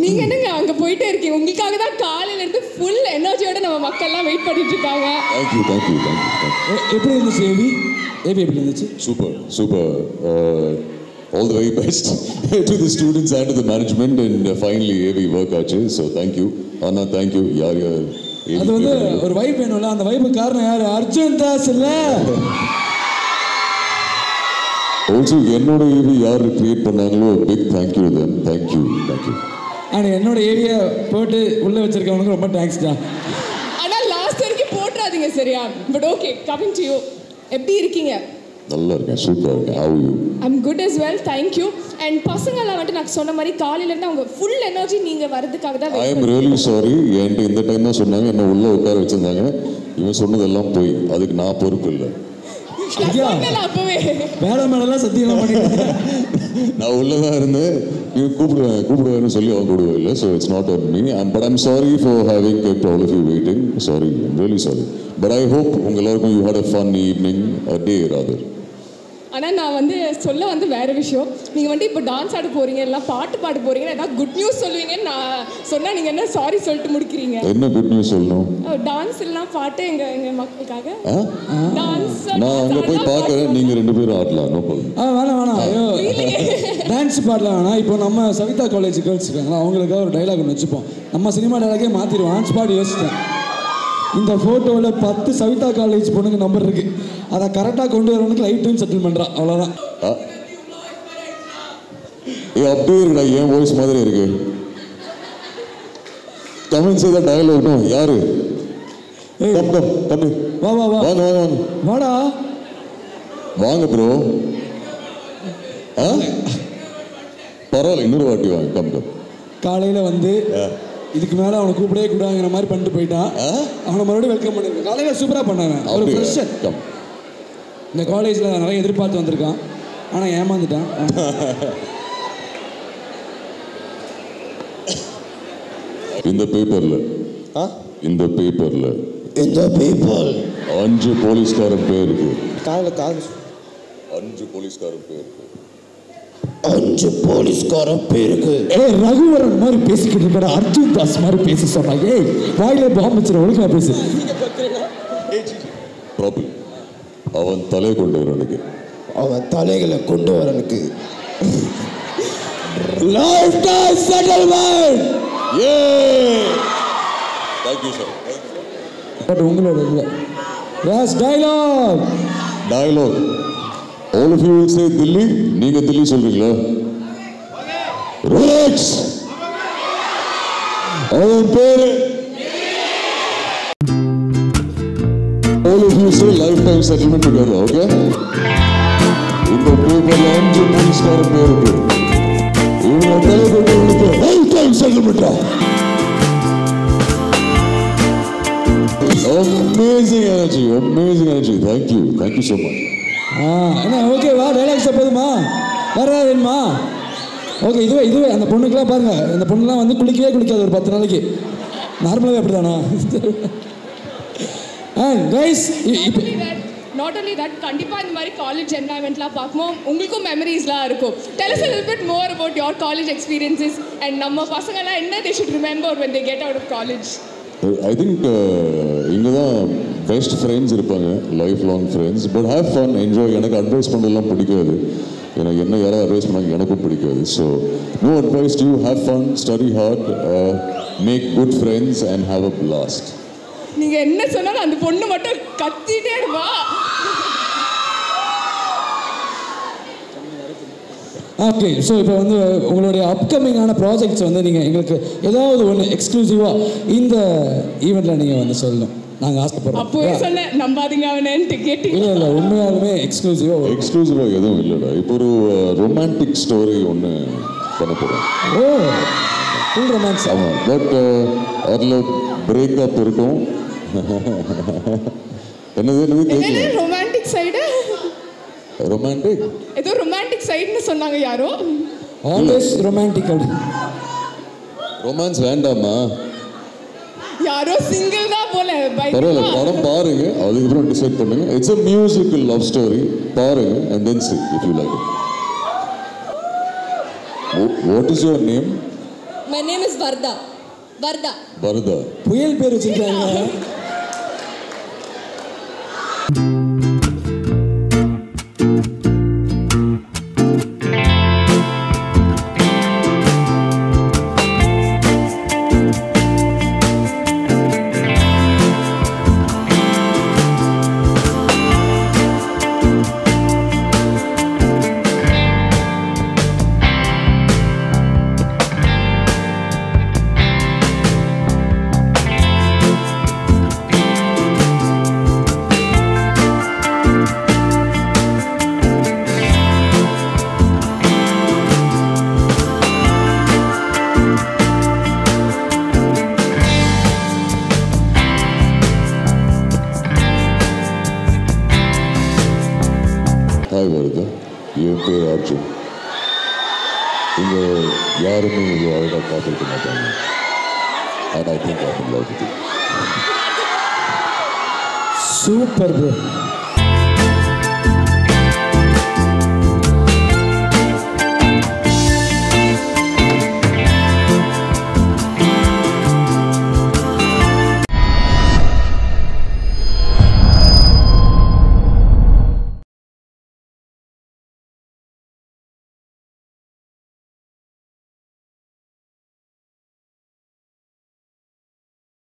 நீங்க என்னங்க அங்க போயிட்டே இருக்கீங்க? உங்களுக்காக தான் காலையில இருந்து ஃபுல் எனர்ஜியோட நம்ம மக்கள் எல்லாம் வெயிட் பண்ணிட்டு இருக்காங்க. Thank you. எப்படி இருந்துச்சு ஏவி எப்படி இருந்துச்சு? Super. All the very best to the students and to the management, and finally AV work ஆச்சு. So thank you. Anna, thank you. யார் அது வந்து ஒரு வைப் வேணும்ல, அந்த வைப்புக்கு காரணம் யாரு? அர்ஜுன் தாஸ் இல்ல. Also என்னோட AV யார் கிரியேட் பண்ணாங்களோ big thank you to them. Thank you. And என்னோட ஏரியா போட்டு உள்ள வச்சிருக்கவனுக்கு ரொம்ப தேங்க்ஸ் டா. ஆனா லாஸ்ட் வரைக்கும் போட்றாதீங்க சரியா? But okay, coming to you. எப்படி இருக்கீங்க? நல்லா இருக்கேன், சூப்பரா இருக்கேன். How are you? I'm good as well, thank you. And பசங்கலாம் வந்து நான் சொன்ன மாதிரி காலையில இருந்து அவங்க ஃபுல் எனர்ஜி நீங்க வரதுக்காக தான். I am really sorry. என்கிட்ட இந்த டைம் தான் சொன்னாங்க, என்ன உள்ள உட்கார வச்சிருந்தாங்க. இவன் சொன்னதெல்லாம் போய், அதுக்கு நான் பொறுப்பு இல்லை. மேடமெல்லாம் சத்தியமா பண்ணிட்டு நான் உள்ளதான் இருந்தேன். இவன் கூப்பிடுவேன்னு சொல்லி அவன் கூப்பிடுவே இல்லை. So it's not on me. But I'm sorry for having kept all of you waiting. Sorry, I'm really sorry. But I hope உங்க எல்லாருக்கும் you had a fun evening, a day rather. ஆனால் நான் வந்து சொல்ல வந்து வேறு விஷயம். நீங்கள் வந்து இப்போ டான்ஸ் ஆட போகிறீங்க, எல்லாம் பாட்டு பாட போகிறீங்கன்னா ஏதாவது குட் நியூஸ் சொல்லுவீங்கன்னு நான் சொன்னால் நீங்கள் என்ன சாரி சொல்லிட்டு முடிக்கிறீங்க? என்ன குட் நியூஸ் சொல்லணும்? டான்ஸ் எல்லாம் பாட்டு எங்கள் மக்களுக்காக டான்ஸ். நான் அங்கே போய் பார்க்குறேன், நீங்கள் 2 பேரும் ஆடலாம். No problem. வேணாம் ஐயோ டான்ஸ் பாடலாம் வேணாம். இப்போ நம்ம சவிதா காலேஜ் கேர்ள்ஸ் இருக்காங்களா, அவங்களுக்காக ஒரு டைலாக் ஒன்று வச்சுப்போம். நம்ம சினிமா டைலாகே மாற்றிடுவோம். டான்ஸ் பாடி யோசிச்சிட்டேன். இந்த ஃபோட்டோவில் 10 சவிதா காலேஜ் பொண்ணுங்க நம்பர் இருக்கு. அதை கரெக்டாக கொண்டு வரவனுக்கு லைஃப் டைம் செட்டில் பண்ணுறான், அவ்வளோதான். அப்படியே இருக்குடா, என் வாய்ஸ் மாதிரி இருக்கு. கமெண்ட்ஸ் ஏதாவது டயலாக் யாரு? தம்பி வா வாடா வாங்க ப்ரோ. பரவாயில்ல, இன்னொரு வாட்டி வாங்க. கம். காலையில் வந்து இதுக்கு மேலே அவனை கூப்பிடவே கூடாங்கிற மாதிரி பண்ணிட்டு போயிட்டான். அவனை மறுபடியும் வெல்கம் பண்ணிருக்கேன். காலையில் சூப்பராக பண்ணாங்க. ஒரு ஃப்ரெஷர் இந்த காலேஜில் நிறைய எதிர்பார்த்து வந்திருக்கான், ஆனால் ஏமாந்துட்டான். இந்த பேப்பர்ல 5 போலீஸ்காரன் பேர் இருக்கு. 5 போலீஸ்காரன் பேர் இருக்கு. 5 போலீஸ்காரன் பேருக்கு. ரகுவரன் மாதிரி பேசிக்கிட்டு இருக்கிற அர்ஜுன் தாஸ் மாதிரி பேச சொன்னாங்க. வாயில பாம்பு வச்சிரு, ஒழுங்கா பேசு. அவன் தலை கொண்டு வரனுக்கு, அவன் தலைகளை கொண்டு வரனுக்கு life time settlement. Thank you sir. But உங்களோட இல்ல. Yes dialogue. All of you will say Delhi. நீங்க தில்லி சொல்றீங்களா? ரிலாக்ஸ். அவன் பேரு. All of you say lifetime settlement together, okay? இந்த பேப்பர்ல 5 போலீஸ்கார பேர் இருக்கு. இவங்க தலைவர்களுக்கு lifetime settlement. Amazing energy. Thank you so much. என்ன ஓகேவா? டைலாக்ஸ் போதுமா? வேற வேணுமா? ஓகே, இதுவே அந்த பொண்ணுக்கெல்லாம் பாருங்க. இந்த பொண்ணுலாம் வந்து குளிக்காது ஒரு 10 நாளைக்கு. நார்மலாகவே அப்படிதானா? கைஸ், not only that, கண்டிப்பா இந்த மாதிரி காலேஜ் என்வாயன்மெண்ட்லாம் பார்க்கும்போது உங்களுக்கும் மெமரிஸ்லாம் இருக்கும். Tell us a little bit more about your college experiences and நம்ம பசங்கலாம் என்ன they should remember when they get out of college. I think இங்கே தான் பெஸ்ட் ஃப்ரெண்ட்ஸ் இருப்பாங்க, life long friends. But have fun, enjoy. எனக்கு advice பண்ணலாம் பிடிக்காது. எனக்கு என்ன யாராவது அட்வைஸ் பண்ணாங்க எனக்கும் பிடிக்காது. So no advice to you. Have fun, study hard, make good friends and have a blast. நீங்கள் என்ன சொன்னாலும் அந்த பொண்ணு மட்டும் கத்திட்டே இருப்பா. ஓகே, ஸோ இப்போ வந்து உங்களுடைய அப்கமிங்கான ப்ராஜெக்ட்ஸ் வந்து நீங்கள் எங்களுக்கு ஏதாவது ஒன்று எக்ஸ்க்ளூசிவாக இந்த ஈவெண்ட்டில் நீங்கள் வந்து சொல்லணும். நாங்கள் ஆசைப்படுறோம். அப்போவே சொல்ல நம்பாதீங்க அவனேன்ட்டு கேட்டீங்க. இல்லை உண்மையாலுமே எக்ஸ்க்ளூசிவாக எதுவும் இல்லைடா. இப்போ ஒரு ரொமான்டிக் ஸ்டோரி ஒன்று பண்ண போகிறோம். Full romance. ஆமாம், பட் அதில் பிரேக்கப் இருக்கும். என்னது ரொமான்டிக் சைடு? ரொமான்டிக் ஏதோ ரொமான்டிக் சைடுன்னு சொன்னாங்க யாரோ. Always romantic. ரொமான்ஸ் வேண்டாமா? யாரோ சிங்கிள் தான் போல. பரவாயில்ல, படம் பாருங்க, அதுக்கப்புறம் டிசைட் பண்ணுங்க. It's a musical love story. பாருங்க and then see if you like it. What is your name? My name is Varda. Varda. Varda. புயல் பேர் வச்சிருக்காங்க. ஹாய் வருதா, என் பேர் அர்ஜுன். இங்கே யாருமே இவ்வளோ அழகாக பார்த்துருக்க மாட்டாங்க. And I think I love you. Super bro.